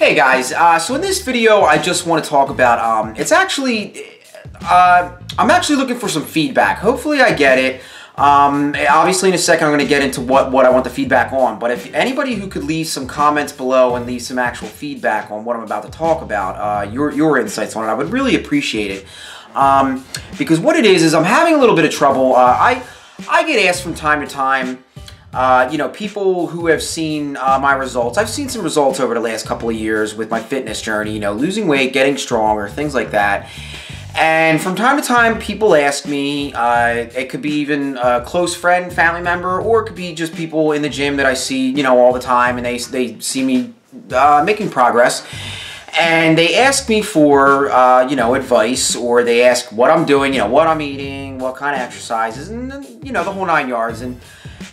Hey guys, so in this video I just want to talk about, I'm actually looking for some feedback. Hopefully I get it. Obviously in a second I'm going to get into what I want the feedback on, but if anybody who could leave some comments below and leave some actual feedback on what I'm about to talk about, your insights on it, I would really appreciate it. Because what it is I'm having a little bit of trouble. I get asked from time to time, you know, people who have seen my results. I've seen some results over the last couple of years with my fitness journey, you know, losing weight, getting stronger, things like that. And from time to time, people ask me, it could be even a close friend, family member, or it could be just people in the gym that I see, you know, all the time, and they see me making progress. And they ask me for, you know, advice, or they ask what I'm doing, you know, what I'm eating, what kind of exercises, and, you know, the whole 9 yards.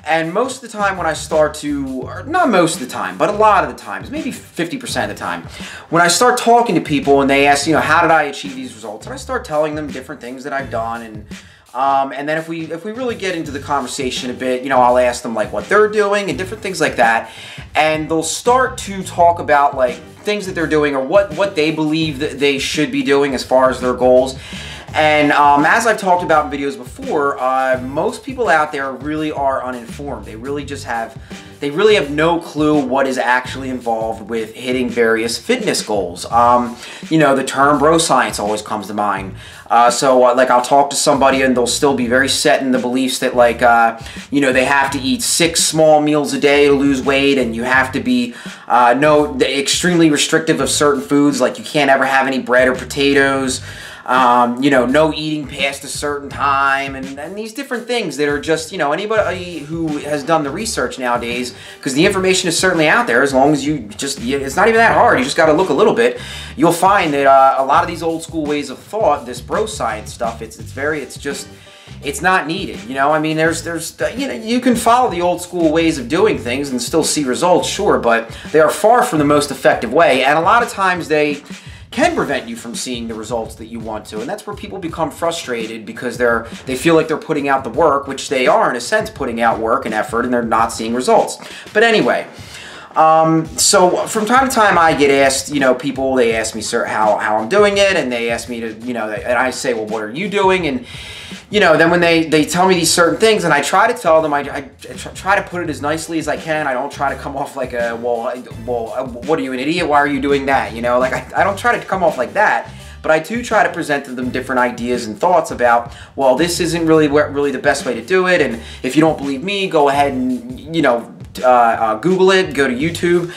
And most of the time when I start to, or not most of the time, but a lot of the times, maybe 50% of the time, when I start talking to people and they ask, you know, how did I achieve these results? And I start telling them different things that I've done. And then if we really get into the conversation a bit, you know, I'll ask them like what they're doing and different things like that. And they'll start to talk about like things that they're doing or what they believe that they should be doing as far as their goals. And as I've talked about in videos before, most people out there really are uninformed. They really have no clue what is actually involved with hitting various fitness goals. You know, the term bro science always comes to mind. Like I'll talk to somebody and they'll still be very set in the beliefs that like, you know, they have to eat 6 small meals a day to lose weight, and you have to be extremely restrictive of certain foods, like you can't ever have any bread or potatoes. You know, no eating past a certain time, and these different things that are just, you know, anybody who has done the research nowadays, because the information is certainly out there, as long as you just, it's not even that hard, you just got to look a little bit, you'll find that a lot of these old school ways of thought, this bro science stuff, it's not needed, you know. I mean, there's you know, you can follow the old school ways of doing things and still see results, sure, but they are far from the most effective way, and a lot of times they can prevent you from seeing the results that you want to, and that's where people become frustrated because they feel like they're putting out the work, which they are in a sense putting out work and effort, and they're not seeing results. But anyway, so from time to time I get asked, you know, people, they ask me, sir, how I'm doing it, and they ask me to, you know, and I say, well, what are you doing? And you know, then when they tell me these certain things, and I try to tell them, I try to put it as nicely as I can. I don't try to come off like a, well, what are you, an idiot? Why are you doing that? You know, like I don't try to come off like that, but I do try to present to them different ideas and thoughts about, well, this isn't really the best way to do it, and if you don't believe me, go ahead and, you know, Google it, go to YouTube,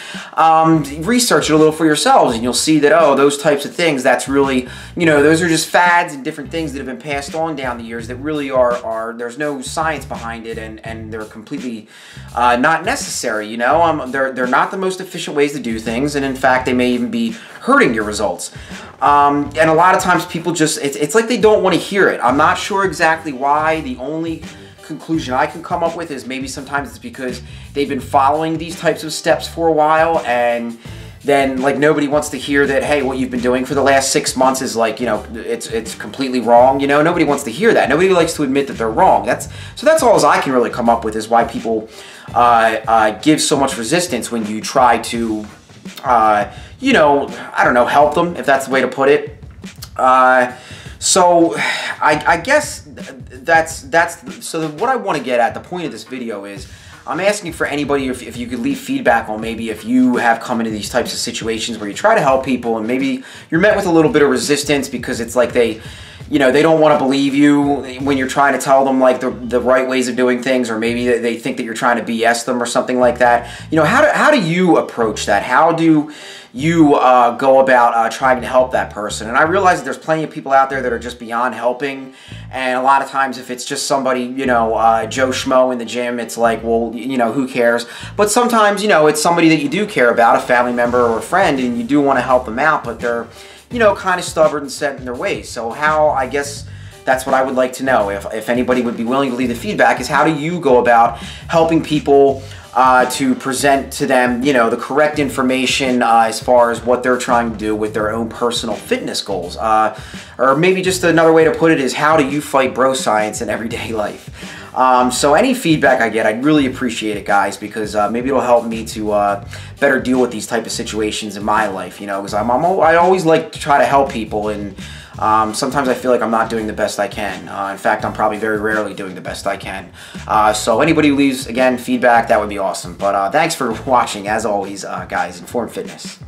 research it a little for yourselves, and you'll see that, oh, those types of things, that's really, you know, those are just fads and different things that have been passed on down the years that really there's no science behind it, and they're completely not necessary, you know. They're not the most efficient ways to do things, and in fact, they may even be hurting your results. And a lot of times people just, it's like they don't want to hear it. I'm not sure exactly why. The only conclusion I can come up with is maybe sometimes it's because they've been following these types of steps for a while, and then like nobody wants to hear that, hey, what you've been doing for the last 6 months is like, you know, it's completely wrong, you know. Nobody wants to hear that. Nobody likes to admit that they're wrong. That's all as I can really come up with is why people give so much resistance when you try to you know, I don't know, help them, if that's the way to put it. So I guess so what I want to get at, the point of this video is, I'm asking for anybody if you could leave feedback on maybe if you have come into these types of situations where you try to help people and maybe you're met with a little bit of resistance because it's like they, you know, they don't want to believe you when you're trying to tell them like the right ways of doing things, or maybe they think that you're trying to BS them or something like that. You know, how do you approach that? How do you go about trying to help that person? And I realize that there's plenty of people out there that are just beyond helping, and a lot of times if it's just somebody, you know, Joe Schmo in the gym, it's like, well, you know, who cares? But sometimes, you know, it's somebody that you do care about, a family member or a friend, and you do want to help them out, but they're, you know, kind of stubborn and set in their ways. So how, I guess that's what I would like to know, if anybody would be willing to leave the feedback, is how do you go about helping people to present to them, you know, the correct information as far as what they're trying to do with their own personal fitness goals. Or maybe just another way to put it is, how do you fight bro science in everyday life? So any feedback I get, I'd really appreciate it, guys, because maybe it'll help me to better deal with these type of situations in my life, you know, because I always like to try to help people, and sometimes I feel like I'm not doing the best I can. In fact, I'm probably very rarely doing the best I can. So anybody who leaves, again, feedback, that would be awesome. But thanks for watching, as always, guys. Informed Fitness.